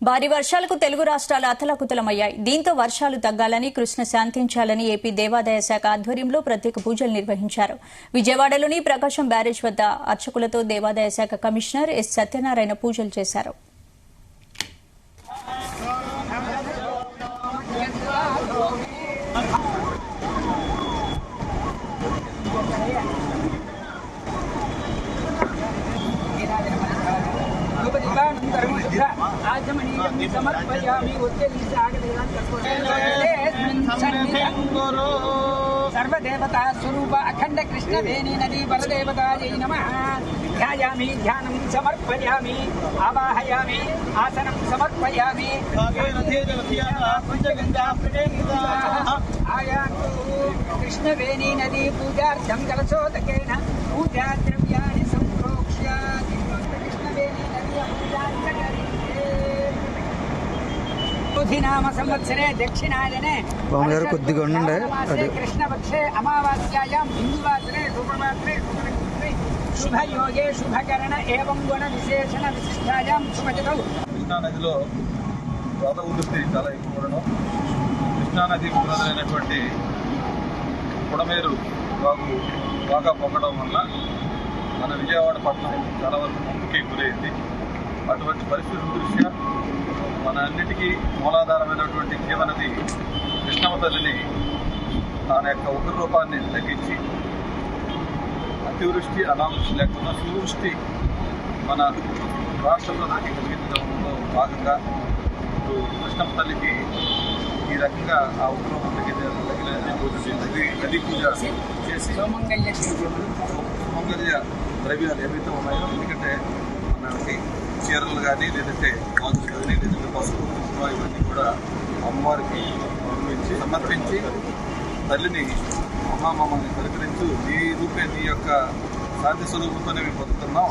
భారీ వర్షాలకు తెలుగు రాష్ట్రాలు అతలాకుతలమయ్యాయి. దీంతో వర్షాలు తగ్గాలని, కృష్ణ శాంతించాలని ఏపీ దేవాదాయ శాఖ ఆధ్వర్యంలో ప్రత్యేక పూజలు నిర్వహించారు. విజయవాడలోని ప్రకాశం బ్యారేజ్ వద్ద అర్చకులతో దేవాదాయ శాఖ కమిషనర్ ఎస్ సత్యనారాయణ పూజలు చేశారు. सर्वदेवता स्वरूप अखंड कृष्ण वेणी नदी बलदेवतायै नमः। ध्यायामि ध्यानं समर्पयामि आवाहयामि आसनं समर्पयामि आयातु कृष्ण वेणी नदी पूजार्थं कलशोदकेन पूजा द्रव्याणि संप्रोक्ष्य कृष्ण वेणी नदी नाम संवत्सरे दक्षिणायने कृष्णपक्षे अमावास्यायां हिन्दुवासरे शुभवासरे शुभयोगे शुभकरण एवं गुण विशेषण विशिष्टायां शुभतिथौ కృష్ణా నదిలో వరద ఉధృతి చాలా ఎక్కువ ఉండడం, కృష్ణా నది పునరుదైనటువంటి పుడమేరు వాగు బాగా పొంగడం వల్ల మన విజయవాడ పట్టణం చాలా వరకు ముందుకి గురైంది. అటువంటి పరిస్థితుల దృష్ట్యా మన అన్నిటికీ మూలాధారమైనటువంటి జీవనది కృష్ణమ్మ తల్లిని తన యొక్క ఉగ్రరూపాన్ని తగ్గించి అతివృష్టి అనావృష్టి లేకుండా సువృష్టి మన రాష్ట్రంలో కలిగించడంలో భాగంగా ఇప్పుడు కృష్ణమ్మ తల్లికి ఈ రకంగా ఆ ఉగ్రరూపం నదీ పూజ చేసి సుమంగళ్య ద్రవ్యాలు ఏవైతే ఉన్నాయో, ఎందుకంటే మనకి చీరలు కానీ లేదంటే గాజులు కానీ లేదంటే పసుపు కుంకుమ ఇవన్నీ కూడా అమ్మవారికి సమర్పించి తల్లిని మమ్మల్ని పరికరించు నీ రూపే నీ యొక్క శాంతి స్వరూపంతోనే మేము పొందుతున్నాం.